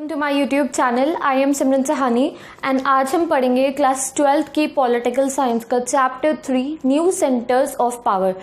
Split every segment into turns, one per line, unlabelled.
To my YouTube channel. I am Simran Sahani and आज हम पढ़ेंगे क्लास 12th की पॉलिटिकल साइंस का chapter 3 new centres of power.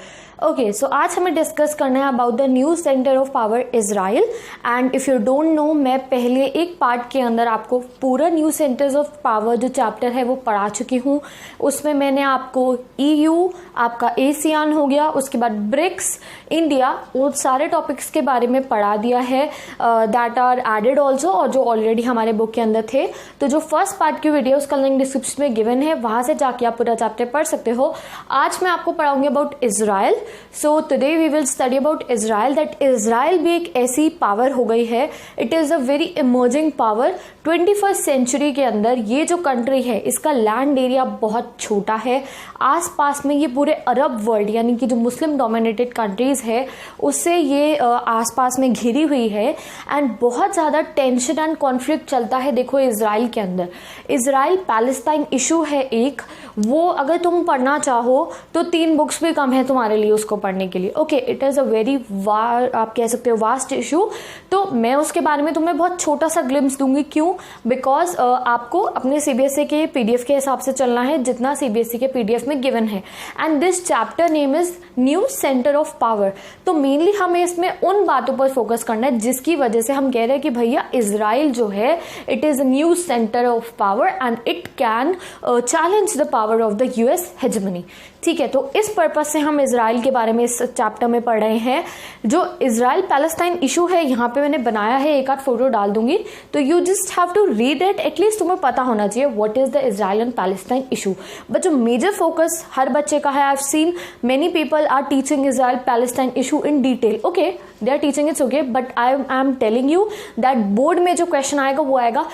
Okay, so आज हमें डिस्कस करना है about the new centre of power Israel. And if you don't know, मैं पहले एक पार्ट के अंदर आपको पूरा न्यू सेंटर्स ऑफ पावर जो चैप्टर है वो पढ़ा चुकी हूँ। उसमें मैंने आपको EU, आपका ASEAN हो गया, उसके बाद ब्रिक्स, इंडिया, वो सारे टॉपिक्स के बारे में पढ़ा दिया है दैट आर एडेड ऑल्सो, और जो ऑलरेडी हमारे बुक के अंदर थे। तो जो फर्स्ट पार्ट की वीडियो उसका लिंक डिस्क्रिप्शन में गिवन है, वहाँ से जाके आप पूरा चैप्टर पढ़ सकते हो। आज मैं आपको पढ़ाऊंगी about Israel. So today we will study about Israel, that Israel भी एक ऐसी पावर हो गई है, it is a very emerging power 21st century के अंदर। ये जो कंट्री है इसका लैंड एरिया बहुत छोटा है, आसपास में ये पूरे अरब वर्ल्ड यानी कि जो मुस्लिम डोमिनेटेड कंट्रीज है उससे ये आसपास में घिरी हुई है। एंड बहुत ज़्यादा टेंशन एंड कॉन्फ्लिक्ट चलता है। देखो इजराइल के अंदर इजराइल पैलेस्टाइन इशू है एक, वो अगर तुम पढ़ना चाहो तो 3 बुक्स भी कम है तुम्हारे लिए उसको पढ़ने के लिए। Okay, it is a very आप कह सकते हो वास्ट इशू। तो मैं उसके बारे में तुम्हें बहुत छोटा सा ग्लिम्स दूंगी। क्यों? बिकॉज आपको अपने CBSE के PDF के हिसाब से चलना है जितना CBSE के PDF में गिवन है। And this chapter name is new centre of power. तो मेनली हमें इसमें उन बातों पर फोकस करना है जिसकी वजह से हम कह रहे हैं कि भैया इजराइल जो है it is new centre of power and it can challenge the power of the US hegemony. ठीक है, तो इस पर्पज से हम इजराइल के बारे में इस चैप्टर में पढ़ रहे हैं। जो इजराइल पैलेस्टाइन इशू है यहाँ पे मैंने बनाया है, एक आध फोटो डाल दूंगी, तो you just have to read it. At least तुम्हें पता होना चाहिए what is the Israel and Palestine issue. But जो मेजर फोकस हर बच्चे का है, I have seen many people are teaching Israel Palestine issue in detail. Okay, they are teaching it's okay, but I am telling you that board में जो question आएगा वो आएगा,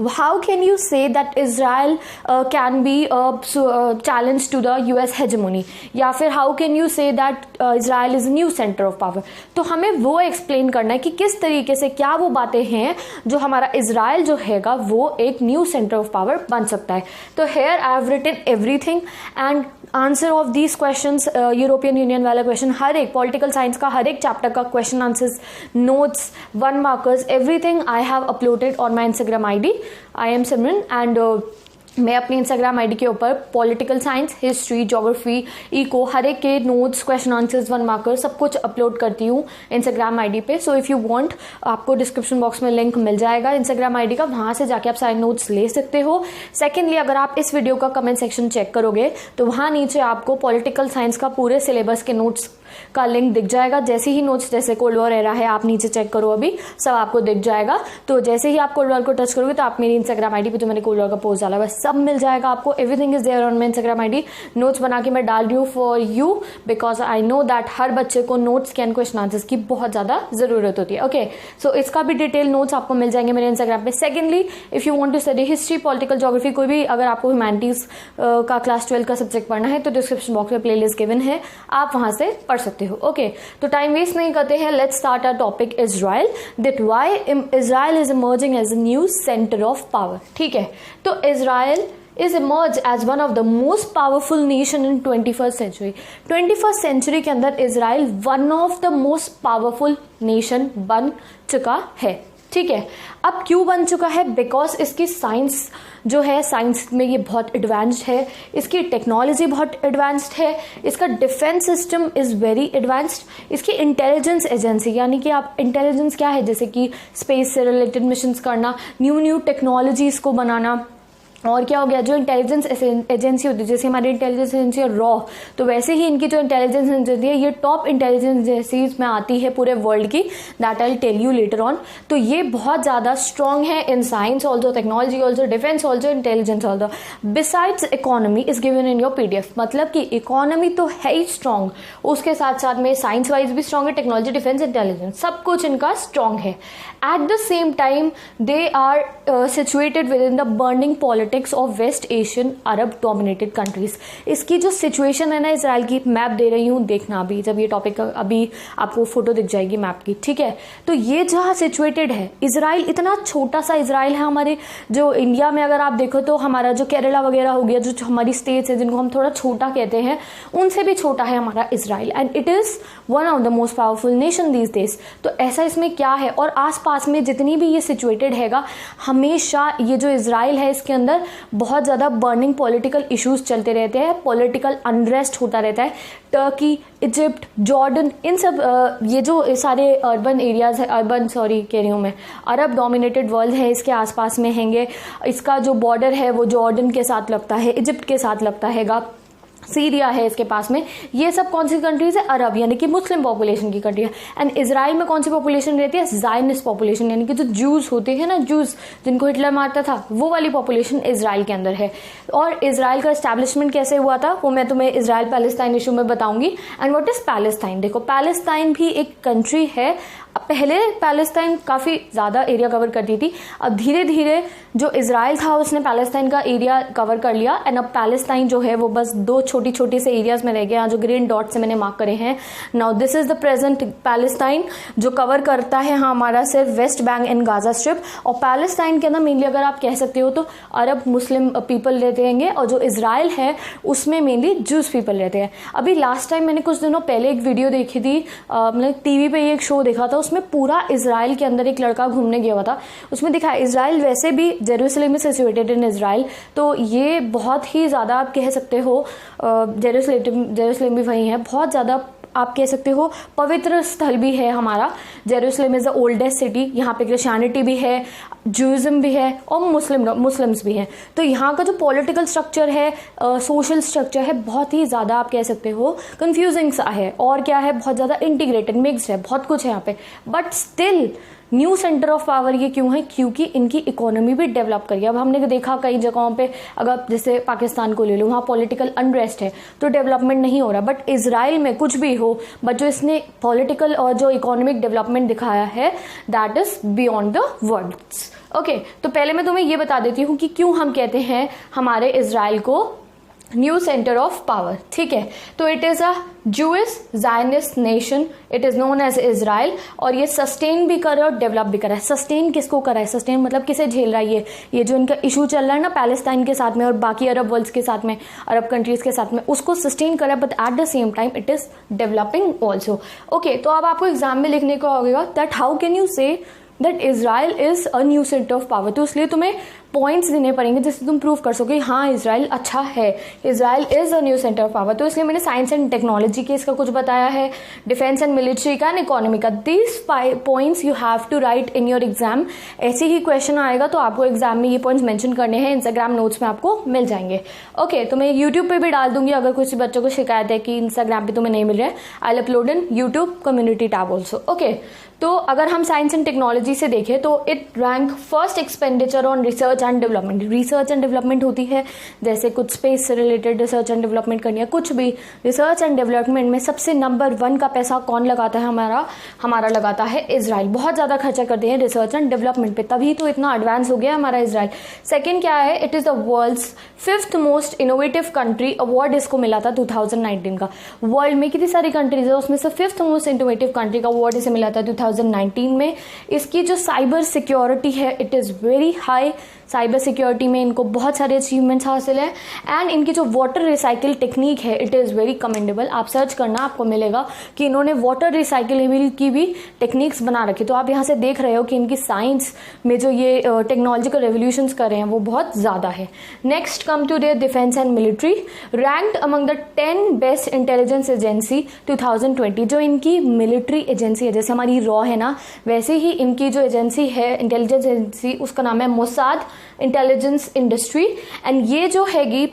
how can you say that Israel can be challenge to the US hegemony, या फिर how can you say that Israel is a new center of power। तो हमें वो एक्सप्लेन करना है कि किस तरीके से क्या वो बातें हैं जो हमारा इजराइल जो हैगा वो एक न्यू सेंटर ऑफ पावर बन सकता है। तो here I have written everything and answer of these questions, European Union वाला क्वेश्चन, हर एक पॉलिटिकल साइंस का हर एक चैप्टर का question answers, notes, 1 markers, everything I have uploaded on my Instagram ID। I am Simran and मैं अपनी Instagram ID के ऊपर political science, history, geography, eco, हर एक के नोट्स, क्वेश्चन आंसर्स, 1 मार्कर सब कुछ अपलोड करती हूँ Instagram ID पे। सो इफ़ यू वांट, आपको डिस्क्रिप्शन बॉक्स में लिंक मिल जाएगा Instagram ID का, वहाँ से जाके आप सारे नोट्स ले सकते हो। सेकेंडली, अगर आप इस वीडियो का कमेंट सेक्शन चेक करोगे तो वहाँ नीचे आपको पॉलिटिकल साइंस का पूरे सिलेबस के नोट्स का लिंक दिख जाएगा। जैसे ही नोट्स, जैसे कोल्ड वॉर एरा है, आप नीचे चेक करो, अभी सब आपको दिख जाएगा। तो जैसे ही आप कोल्ड वॉर को टच करोगे तो आप मेरी Instagram ID पे जो मैंने कोल्ड वॉर का पोस्ट डाला है सब मिल जाएगा आपको। Everything is there on my Instagram ID। Notes बना के मैं डाल रही हूँ for you because I know that हर बच्चे को नोट्स एंड क्वेश्चन आंसर्स की बहुत ज़्यादा ज़रूरत होती है। ओके, सो इसका भी डिटेल नोट्स आपको मिल जाएंगे मेरे Instagram पे। Secondly, if you want to study history, political geography, कोई भी अगर आपको ह्यूमैनिटीज़ का क्लास 12 का सब्जेक्ट पढ़ना है तो डिस्क्रिप्शन बॉक्स में प्लेलिस्ट गिवन है, आप वहाँ से पढ़ सकते हो। ओके, तो टाइम वेस्ट नहीं करते हैं, let's start our topic Israel, that why Israel is emerging as a new centre of power. ठीक है, तो इजराइल is emerged as one of the most powerful nation in 21st century। 21st century के अंदर Israel one of the most powerful nation बन चुका है। ठीक है, अब क्यों बन चुका है? बिकॉज इसकी साइंस जो है, साइंस में ये बहुत एडवांस्ड है, इसकी टेक्नोलॉजी बहुत एडवांस्ड है, इसका defence system is very advanced, इसकी इंटेलिजेंस एजेंसी यानी कि आप इंटेलिजेंस क्या है, जैसे कि स्पेस से रिलेटेड मिशंस करना, न्यू टेक्नोलॉजीज को बनाना, और क्या हो गया जो इंटेलिजेंस एजेंसी होती है, जैसे हमारी इंटेलिजेंस एजेंसी है रॉ, तो वैसे ही इनकी जो इंटेलिजेंस एजेंसी है ये टॉप इंटेलिजेंस एजेंसीज में आती है पूरे वर्ल्ड की, that I tell you later on. तो ये बहुत ज़्यादा स्ट्रॉन्ग है in science also, technology also, defence also, intelligence also. Besides economy is given in your PDF, मतलब कि इकोनॉमी तो है ही स्ट्रॉन्ग, उसके साथ साथ में साइंस वाइज भी स्ट्रॉन्ग है, टेक्नोलॉजी, डिफेंस, इंटेलिजेंस सब कुछ इनका स्ट्रॉन्ग है। At the same time they are situated with in the burning politics politics of West Asian Arab dominated countries. इसकी जो सिचुएशन है ना इसराइल की, मैप दे रही हूँ, देखना अभी जब ये टॉपिक, अभी आपको फोटो दिख जाएगी मैप की, ठीक है। तो ये जहाँ सिचुएटेड है इसराइल, इतना छोटा सा इसराइल है। हमारे जो इंडिया में अगर आप देखो तो हमारा जो केरला वगैरह हो गया, जो हमारी स्टेट्स है जिनको हम थोड़ा छोटा कहते हैं, उनसे भी छोटा है हमारा Israel, and it is one of the most powerful nation these days. तो ऐसा इसमें क्या है, और आसपास में जितनी भी ये सिचुएटेड हैगा, हमेशा ये जो इसराइल है इसके अंदर बहुत ज़्यादा बर्निंग पॉलिटिकल इश्यूज चलते रहते हैं, पॉलिटिकल अनरेस्ट होता रहता है। टर्की, इजिप्ट, जॉर्डन, इन सब ये जो सारे अर्बन एरियाज है, कह रही हूँ मैं, अरब डोमिनेटेड वर्ल्ड है, इसके आसपास में हैंगे। इसका जो बॉर्डर है वो जॉर्डन के साथ लगता है, इजिप्ट के साथ लगता हैगा, सीरिया है इसके पास में। ये सब कौन सी कंट्रीज है? अरब, यानी कि मुस्लिम पॉपुलेशन की कंट्री है। एंड इसराइल में कौन सी पॉपुलेशन रहती है? ज़ायनिस्ट पॉपुलेशन, यानी कि जो जूस होते हैं ना, जूस जिनको हिटलर मारता था, वो वाली पॉपुलेशन इसराइल के अंदर है। और इसराइल का एस्टैब्लिशमेंट कैसे हुआ था वो मैं तुम्हें इसराइल पैलेस्टाइन इशू में बताऊंगी। And what is Palestine? देखो, पैलेस्टाइन भी एक कंट्री है। पहले पैलेस्टाइन काफ़ी ज़्यादा एरिया कवर करती थी, अब धीरे धीरे जो इसराइल था उसने पैलेस्टाइन का एरिया कवर कर लिया। एंड अब पैलेस्टाइन जो है वो बस दो छोटी छोटी से एरियाज में रह गया, जो ग्रीन डॉट से मैंने मार्क करे हैं। Now this is the present Palestine, जो कवर करता है हमारा सिर्फ waste Bank and Gaza strip. और पैलेस्टाइन के अंदर मेनली अगर आप कह सकते हो तो अरब मुस्लिम पीपल रहते हैं, और जो इसराइल है उसमें मेनली जूस पीपल रहते हैं। अभी लास्ट टाइम मैंने कुछ दिनों पहले एक वीडियो देखी थी, मतलब टीवी पे एक शो देखा था, उसमें पूरा इसराइल के अंदर एक लड़का घूमने गया हुआ था। उसमें दिखा इसराइल वैसे भी जेरूसलम में सिचुएटेड इन इसराइल, तो ये बहुत ही ज़्यादा आप कह सकते हो, जेरूसलम भी वही है, बहुत ज़्यादा आप कह सकते हो पवित्र स्थल भी है हमारा। Jerusalem is the oldest city, यहाँ पे क्रिश्चियनिटी भी है, जूइज्म भी है और मुस्लिम्स भी हैं। तो यहाँ का जो पॉलिटिकल स्ट्रक्चर है, सोशल स्ट्रक्चर है, बहुत ही ज़्यादा आप कह सकते हो कंफ्यूजिंग सा है। और क्या है, बहुत ज़्यादा इंटीग्रेटेड, मिक्स्ड है, बहुत कुछ है यहाँ पे। But still new centre of power ये क्यों है? क्योंकि इनकी इकोनॉमी भी डेवलप करी। अब हमने देखा कई जगहों पे, अगर जैसे पाकिस्तान को ले लो, वहाँ पॉलिटिकल अनरेस्ट है तो डेवलपमेंट नहीं हो रहा। बट इसराइल में कुछ भी हो, बट जो इसने पॉलिटिकल और जो इकोनॉमिक डेवलपमेंट दिखाया है, that is beyond the words. Okay, तो पहले मैं तुम्हें ये बता देती हूँ कि क्यों हम कहते हैं हमारे इसराइल को न्यू सेंटर ऑफ पावर। ठीक है, तो it is a Jewish Zionist nation, it is known as Israel, और ये सस्टेन भी कर रहा है और डेवलप भी कर रहा है। सस्टेन किसको कर रहा है? सस्टेन मतलब किसे झेल रहा है? ये जो इनका इशू चल रहा है ना पैलेस्टाइन के साथ में और बाकी अरब वर्ल्ड्स के साथ में, अरब कंट्रीज के साथ में, उसको सस्टेन कर रहा है, but at the same time it is developing also. Okay, तो अब आपको एग्जाम में लिखने को होगा that how can you say that Israel is a new centre of power. तो इसलिए तुम्हें पॉइंट्स देने पड़ेंगे जिससे तुम प्रूव कर सको हाँ इसराइल अच्छा है, Israel is a new centre of power. तो इसलिए मैंने साइंस एंड टेक्नोलॉजी के इसका कुछ बताया है, डिफेंस एंड मिलिट्री का एंड इकोनॉमी का। These 5 points you have to write in your exam. ऐसे ही क्वेश्चन आएगा तो आपको एग्जाम में ये पॉइंट्स मेंशन करने हैं, इंस्टाग्राम नोट्स में आपको मिल जाएंगे। ओके, तो मैं यूट्यूब पे भी डाल दूंगी अगर कुछ बच्चों को शिकायत है कि इंस्टाग्राम पे तुम्हें नहीं मिल रहा है। I will upload in YouTube community tab also. Okay, तो अगर हम साइंस एंड टेक्नोलॉजी से देखें तो it rank first expenditure on research and development. Research and development होती है, जैसे कुछ स्पेस से रिलेटेड रिसर्च एंड डेवलपमेंट करनी है, कुछ भी रिसर्च एंड डेवलपमेंट में सबसे नंबर 1 का पैसा कौन लगाता है? हमारा लगाता है इसराइल। बहुत ज़्यादा खर्चा करते हैं रिसर्च एंड डेवलपमेंट पे, तभी तो इतना एडवांस हो गया हमारा इसराइल। सेकेंड क्या है? It is the world's 5th most innovative country. Award इसको मिला था 2019 का। वर्ल्ड में कितनी सारी कंट्रीज है, उसमें से 5th मोस्ट इनोवेटिव कंट्री का अवार्ड इसे मिला था 2019 में। इसकी जो साइबर सिक्योरिटी है it is very high. Cyber security में इनको बहुत सारे अचीवमेंट्स हासिल है। एंड इनकी जो वाटर रिसाइकिल टेक्निक है इट इज़ वेरी कमेंडेबल। आप सर्च करना, आपको मिलेगा कि इन्होंने वाटर रिसाइकिलेबल की भी टेक्निक्स बना रखी। तो आप यहाँ से देख रहे हो कि इनकी साइंस में जो ये टेक्नोलॉजिकल रेवोल्यूशंस कर रहे हैं वो बहुत ज़्यादा है। Next come to their defence and military, ranked among the 10 best intelligence agency 2020। जो इनकी मिलिट्री एजेंसी है, जैसे हमारी रॉ है ना, वैसे ही इनकी जो एजेंसी है इंटेलिजेंस एजेंसी, उसका नाम है मोसाद इंटेलिजेंस इंडस्ट्री। एंड ये जो हैगी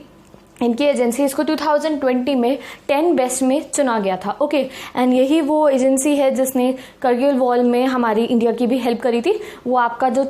इनकी एजेंसी, इसको 2020 में 10 बेस्ट में चुना गया था। ओके, एंड यही वो एजेंसी है जिसने करगिल वॉर में हमारी इंडिया की भी हेल्प करी थी। वो आपका जो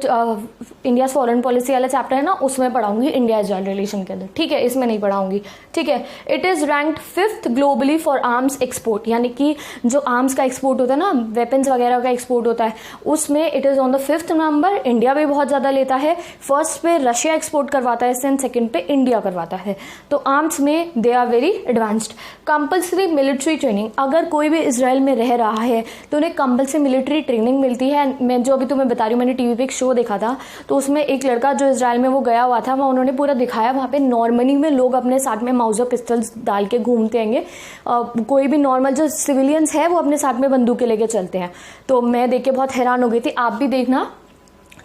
इंडिया फॉरेन पॉलिसी वाला चैप्टर है ना, उसमें पढ़ाऊंगी इंडिया इजराइल रिलेशन के अंदर, ठीक है, इसमें नहीं पढ़ाऊंगी, ठीक है। It is ranked 5th globally for arms export, यानी कि जो आर्म्स का एक्सपोर्ट होता है ना, वेपन्स वगैरह का एक्सपोर्ट होता है, उसमें it is on the 5th number. India भी बहुत ज्यादा लेता है, फर्स्ट पे रशिया एक्सपोर्ट करवाता है, सेकंड पे इंडिया करवाता है। तो आर्म्स में they are very advanced. Compulsory military training, अगर कोई भी इजराइल में रह रहा है तो उन्हें कंपल्सरी मिलिट्री ट्रेनिंग मिलती है। मैं जो अभी तुम्हें बता रही हूँ, मैंने टीवी पे एक शो देखा था, तो उसमें एक लड़का जो इजराइल में वो गया हुआ था, वहाँ उन्होंने पूरा दिखाया, वहाँ पे नॉर्मली में लोग अपने साथ में माउजर पिस्टल्स डाल के घूमते हैंगे। कोई भी नॉर्मल जो सिविलियंस है वो अपने साथ में बंदूकें लेके चलते हैं। तो मैं देख के बहुत हैरान हो गई थी, आप भी देखना,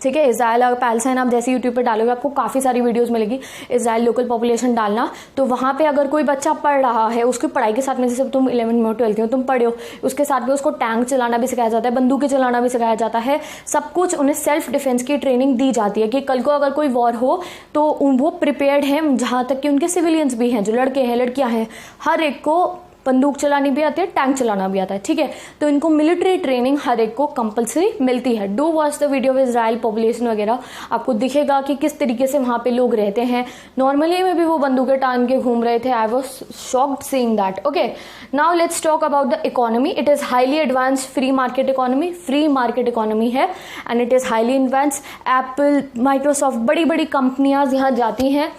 ठीक है। इजराइल और पैलेस्टाइन आप जैसे यूट्यूब पे डालोगे आपको काफ़ी सारी वीडियोस मिलेगी। इजराइल लोकल पॉपुलेशन डालना, तो वहाँ पे अगर कोई बच्चा पढ़ रहा है, उसकी पढ़ाई के साथ में, जैसे तुम 11 में 12th में तुम पढ़े हो, उसके साथ में उसको टैंक चलाना भी सिखाया जाता है, बंदूकें चलाना भी सिखाया जाता है, सब कुछ उन्हें सेल्फ डिफेंस की ट्रेनिंग दी जाती है कि कल को अगर कोई वॉर हो तो वो प्रिपेयर्ड हैं। जहाँ तक कि उनके सिविलियंस भी हैं, जो लड़के हैं लड़कियाँ हैं, हर एक को बंदूक चलानी भी आती है, टैंक चलाना भी आता है, ठीक है। तो इनको मिलिट्री ट्रेनिंग हर एक को कंपलसरी मिलती है। Do watch the video of Israel population वगैरह, आपको दिखेगा कि किस तरीके से वहाँ पे लोग रहते हैं। नॉर्मली में भी वो बंदूकें टांग के घूम रहे थे। I was shocked seeing that. Okay, now let's talk about the economy. It is highly advance free market economy, free market economy है, and it is highly advance. Apple, Microsoft, बड़ी बड़ी कंपनियां यहाँ जाती हैं,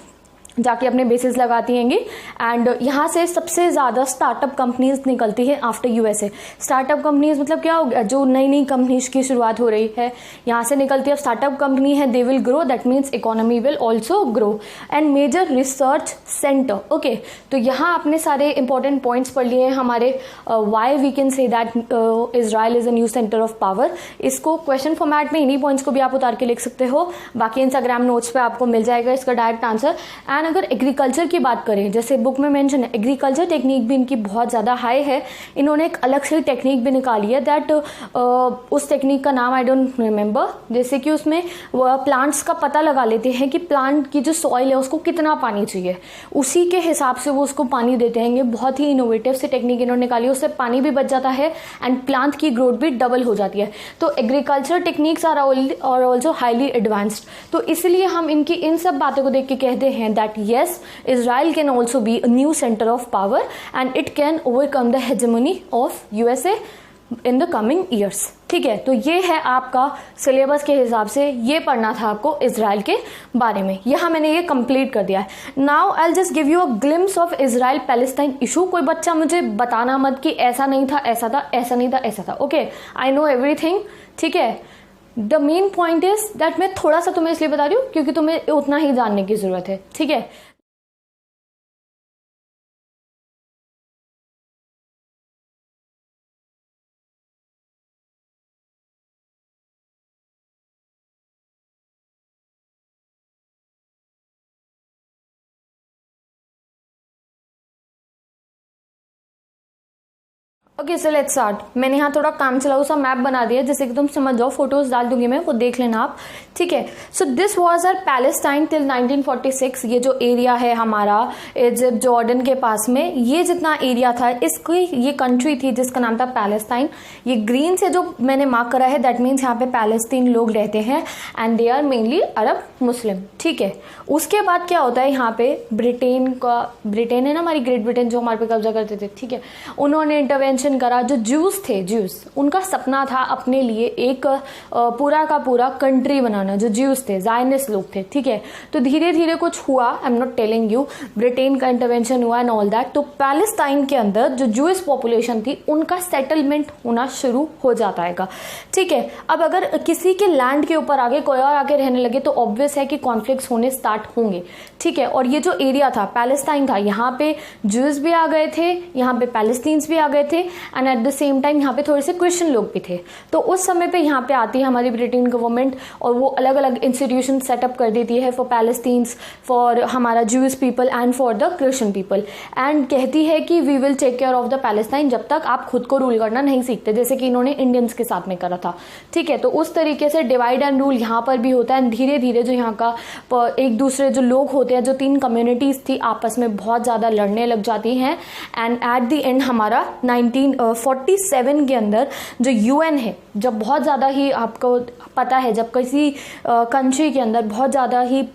जाके अपने बेसिस लगाती हैंगी। एंड यहाँ से सबसे ज़्यादा स्टार्टअप कंपनीज निकलती है आफ्टर यूएसए। स्टार्टअप कंपनीज मतलब क्या हो गया, जो नई नई कंपनीज की शुरुआत हो रही है यहाँ से निकलती है। स्टार्टअप कंपनी है, they will grow, that means economy will also grow. And major research centre, okay, तो यहाँ आपने सारे इंपॉर्टेंट पॉइंट्स पढ़ लिए हैं हमारे why we can say that Israel is a new centre of power. इसको क्वेश्चन फॉर्मेट में इन्हीं पॉइंट्स को भी आप उतार के लिख सकते हो, बाकी इंस्टाग्राम नोट्स पे आपको मिल जाएगा इसका डायरेक्ट आंसर। एंड अगर एग्रीकल्चर की बात करें, जैसे बुक में मेंशन है, एग्रीकल्चर टेक्निक भी इनकी बहुत ज़्यादा हाई है। इन्होंने एक अलग से टेक्निक भी निकाली है, दैट उस टेक्निक का नाम आई डोंट रिमेंबर। जैसे कि उसमें प्लांट्स का पता लगा लेते हैं कि प्लांट की जो सॉइल है उसको कितना पानी चाहिए, उसी के हिसाब से वो उसको पानी देते हैं। ये बहुत ही इनोवेटिव से टेक्निक इन्होंने निकाली, उससे पानी भी बच जाता है एंड प्लांट की ग्रोथ भी डबल हो जाती है। तो agriculture techniques are also highly advanced. तो इसलिए हम इनकी इन सब बातों को देख के कहते हैं that yes, Israel can also be a new center of power and it can overcome the hegemony of USA in the coming years। ठीक है, तो ये है आपका सिलेबस के हिसाब से, ये पढ़ना था आपको इजराइल के बारे में। यहाँ मैंने ये कंप्लीट कर दिया है। Now I will just give you a glimpse of Israel Palestine issue. कोई बच्चा मुझे बताना मत कि ऐसा नहीं था, ऐसा था, ऐसा नहीं था, ऐसा था। ओके, आई नो एवरीथिंग, ठीक है। The main point is that मैं थोड़ा सा तुम्हें इसलिए बता रही हूँ क्योंकि तुम्हें उतना ही जानने की जरूरत है, ठीक है। Okay, so let's start. मैंने यहाँ थोड़ा काम चलाऊ सा मैप बना दिया जिससे कि तुम समझ जाओ, फोटोज डाल दूंगी मैं, वो देख लेना आप, ठीक है। So this was our Palestine till 1946। ये जो एरिया है हमारा इजिप्ट जॉर्डन के पास में, ये जितना एरिया था, इसकी ये कंट्री थी जिसका नाम था पैलेस्टाइन। ये ग्रीन से जो मैंने मार्क करा है दैट मीन्स यहाँ पे पैलेस्तीन लोग रहते हैं एंड दे आर मेनली अरब मुस्लिम, ठीक है। उसके बाद क्या होता है, यहाँ पे ब्रिटेन है ना हमारी, ग्रेट ब्रिटेन जो हमारे पे कब्जा करते थे, ठीक है, उन्होंने इंटरवेंशन करा। जो ज्यूस थे, ज्यूस, उनका सपना था अपने लिए एक पूरा का पूरा कंट्री बनाना। जो ज्यूस थे, जायनिस्ट लोग थे, ठीक है। तो धीरे धीरे कुछ हुआ, I am not telling you, Britain का इंटरवेंशन हुआ एंड ऑल दैट। तो पैलेस्टाइन के अंदर जो ज्यूस पॉपुलेशन थी उनका सेटलमेंट होना शुरू हो जाता है, ठीक है। अब अगर किसी के लैंड के ऊपर आगे कोई और आके रहने लगे तो ऑब्वियस है कि कॉन्फ्लिक्ट्स होने स्टार्ट होंगे, ठीक है। और ये जो एरिया था पैलेस्टाइन था, यहाँ पे ज्यूस भी आ गए थे, यहाँ पे पैलेस्टीन्स भी आ गए थे and eight the same time यहाँ पे थोड़े से क्रिश्चियन लोग भी थे। तो उस समय पे यहाँ पे आती है हमारी ब्रिटेन गवर्नमेंट और वो अलग अलग इंस्टीट्यूशन सेटअप कर देती है फॉर पैलेस्टीन्स, फॉर हमारा Jews people and for the Christian people, and कहती है कि we will take care of the Palestine जब तक आप खुद को रूल करना नहीं सीखते, जैसे कि इन्होंने इंडियंस के साथ में करा था, ठीक है। तो उस तरीके से डिवाइड एंड रूल यहाँ पर भी होता है। धीरे धीरे जो यहाँ का एक दूसरे जो लोग होते हैं, जो तीन कम्युनिटीज थी, आपस में बहुत ज्यादा लड़ने लग जाती हैं एंड एट द एंड हमारा 19 1947 के अंदर जो यूएन है, जब बहुत ज़्यादा ही आपको पता है, जब किसी कंट्री के अंदर बहुत ज़्यादा ही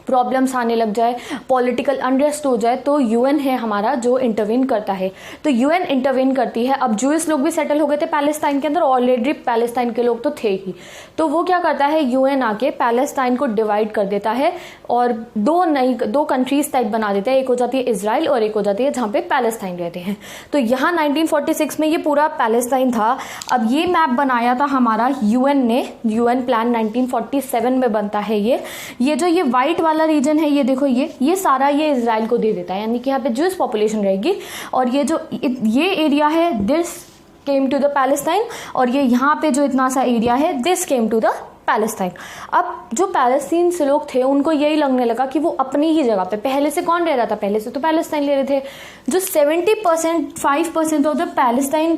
प्रॉब्लम्स आने लग जाए, पॉलिटिकल अनरेस्ट हो जाए, तो यूएन है हमारा जो इंटरवीन करता है। तो यूएन इंटरवीन करती है। अब जूइश लोग भी सेटल हो गए थे पैलेस्टाइन के अंदर, ऑलरेडी पैलेस्टाइन के लोग तो थे ही। तो वो क्या करता है, यूएन आके पैलेस्टाइन को डिवाइड कर देता है और दो कंट्रीज टाइप बना देता है। एक हो जाती है इजराइल और एक हो जाती है जहाँ पे पैलेस्टाइन रहते हैं। तो यहाँ 1946 में ये पूरा पैलेस्टाइन था। अब ये मैप बनाया था हमारा यूएन ने, यूएन प्लान 1947 में बनता है। ये जो ये व्हाइट वाला रीजन है, ये देखो, ये सारा ये इजराइल को दे देता है, यानी कि यहाँ पे ज्यूइश पॉपुलेशन रहेगी। और ये जो ये एरिया है, this came to the Palestine, और ये यहाँ पे जो इतना सा एरिया है, this came to the Palestine. अब जो पैलेस्टीन से लोग थे उनको यही लगने लगा कि वो अपनी ही जगह पे, पहले से कौन रह रहा था, पहले से तो पैलेस्टाइन ले रहे थे। जो 5% ऑफ द पैलेस्टाइन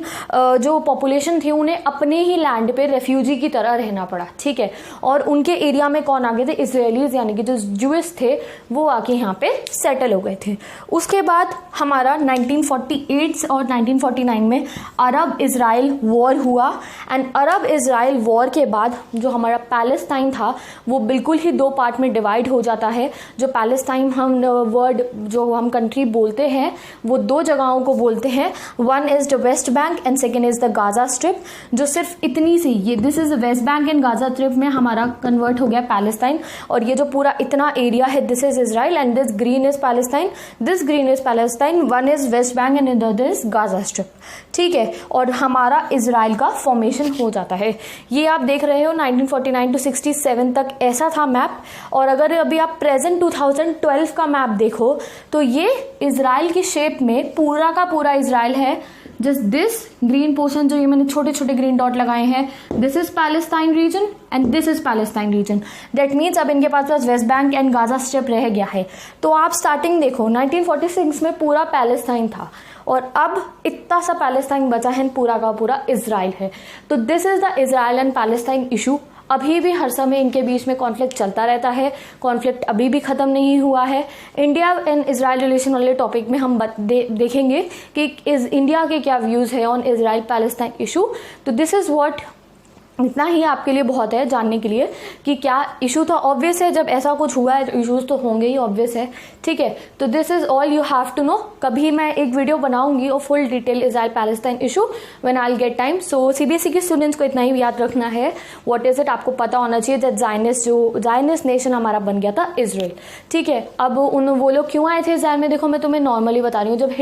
जो पॉपुलेशन थी, उन्हें अपने ही लैंड पे रेफ्यूजी की तरह रहना पड़ा, ठीक है। और उनके एरिया में कौन आ गए थे, इजरायलीज, यानी कि जो ज्यूइश थे वो आके यहाँ पे सेटल हो गए थे। उसके बाद हमारा 1948 और 1949 में अरब इजराइल वॉर हुआ। एंड अरब इजराइल वॉर के बाद जो हमारा पैलेस्टाइन था वो बिल्कुल ही दो पार्ट में डिवाइड हो जाता है। जो पैलेस्टाइन हम वर्ड जो हम कंट्री बोलते हैं वो दो जगहों को बोलते हैं, one is the waste Bank and second is the Gaza strip. जो सिर्फ इतनी सी, ये this is waste Bank and Gaza strip में हमारा कन्वर्ट हो गया पैलेस्टाइन। और ये जो पूरा इतना एरिया है, this is Israel and this green is Palestine, this green is Palestine, one is waste Bank and other is Gaza strip, ठीक है। और हमारा इजराइल का फॉर्मेशन हो जाता है। ये आप देख रहे हो 1949 टू 67 तक ऐसा था मैप। और अगर अभी आप प्रेजेंट 2012 का मैप देखो तो ये इजराइल की शेप में पूरा का पूरा इजराइल है। जस्ट दिस ग्रीन पोर्शन, जो ये मैंने छोटे छोटे ग्रीन डॉट लगाए हैं, this is Palestine region and this is Palestine region. That means अब इनके पास West Bank and Gaza Strip रह गया है। तो आप स्टार्टिंग देखो 1946 में पूरा पैलेस्टाइन था और अब इतना सा पैलेस्टाइन बचा है, पूरा का पूरा इजराइल है। तो this is the Israel and Palestine issue. अभी भी हर समय इनके बीच में कॉन्फ्लिक्ट चलता रहता है, कॉन्फ्लिक्ट अभी भी ख़त्म नहीं हुआ है। इंडिया एंड इजराइल रिलेशन वाले टॉपिक में हम देखेंगे कि इंडिया के क्या व्यूज़ है ऑन इजराइल पैलेस्टाइन इशू। तो दिस इज़ व्हाट, इतना ही आपके लिए बहुत है जानने के लिए कि क्या इशू था। ऑब्वियस है, जब ऐसा कुछ हुआ है तो इशूज़ तो होंगे ही, ऑब्वियस है, ठीक है। तो this is all you have to know. कभी मैं एक वीडियो बनाऊंगी और full detail Israel Palestine issue when I will get time. So CBSE के स्टूडेंट्स को इतना ही याद रखना है, व्हाट इज इट, आपको पता होना चाहिए दैट जायनिस्ट नेशन हमारा बन गया था इजराइल, ठीक है। अब वो लोग क्यों आए थे इजराइल में, देखो मैं तुम्हें नॉर्मली बता रही हूँ। जब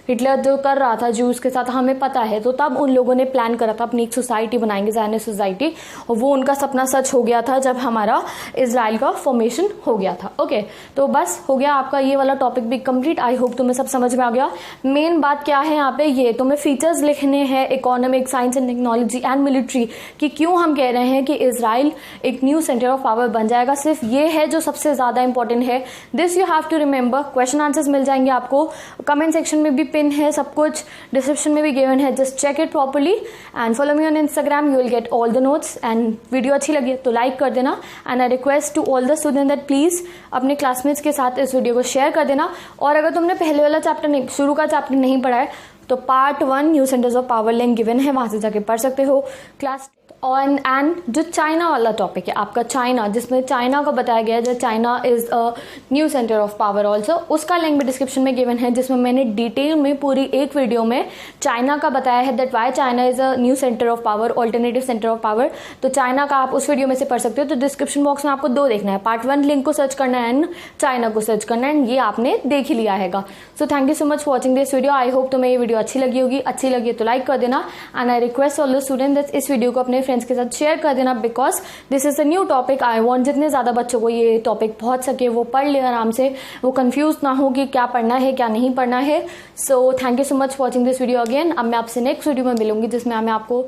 हिटलर जो कर रहा था ज्यूज के साथ, हमें पता है, तो तब उन लोगों ने प्लान करा था अपनी एक सोसाइटी बनाएंगे, ज़ायनिस्ट सोसाइटी, और वो उनका सपना सच हो गया था जब हमारा इजराइल का फॉर्मेशन हो गया था। ओके, तो बस हो गया आपका ये वाला टॉपिक भी कंप्लीट। आई होप तुम्हें सब समझ में आ गया। मेन बात क्या है यहाँ पे, ये तुम्हें फीचर्स लिखने हैं economic, science and technology and military, कि क्यों हम कह रहे हैं कि इजराइल एक न्यू सेंटर ऑफ पावर बन जाएगा। सिर्फ ये है जो सबसे ज़्यादा इंपॉर्टेंट है। This you have to remember. Question answers मिल जाएंगे आपको, कमेंट सेक्शन में भी पिन है, सब कुछ डिस्क्रिप्शन में भी गिवन है। Just check it properly and follow me on Instagram, you will get all the notes. And video अच्छी लगी तो लाइक कर देना। And I request to all the student that please अपने क्लासमेट्स के साथ इस वीडियो को शेयर कर देना। और अगर तुमने पहले वाला चैप्टर नहीं, शुरू का चैप्टर नहीं पढ़ा है, तो part 1 new centres of power link given है, वहां से जाके पढ़ सकते हो क्लास। एंड जो चाइना वाला टॉपिक है आपका, चाइना, जिसमें चाइना को बताया गया है China is a new centre of power also, उसका लिंक भी डिस्क्रिप्शन में गिवन है, जिसमें मैंने डिटेल में पूरी एक वीडियो में चाइना का बताया है that why China is a new centre of power, alternative centre of power. तो चाइना का आप उस वीडियो में से पढ़ सकते हो। तो डिस्क्रिप्शन बॉक्स में आपको 2 देखना है, पार्ट 1 लिंक को सर्च करना है एंड चाइना को सर्च करना है, एंड ये आपने देख ही लिया हैगा। So thank you so much for watching this video. I hope तुम्हें ये वीडियो अच्छी लगी होगी। अच्छी लगी तो लाइक कर देना। And I request all the student that इस वीडियो को अपने फ्रेंड्स के साथ शेयर कर देना, because this is a new topic. I want जितने ज्यादा बच्चों को ये टॉपिक पहुंच सके, वो पढ़ ले आराम से, वो कंफ्यूज ना हो कि क्या पढ़ना है क्या नहीं पढ़ना है। So thank you so much for watching this video again. अब मैं आपसे नेक्स्ट वीडियो में मिलूंगी जिसमें मैं आपको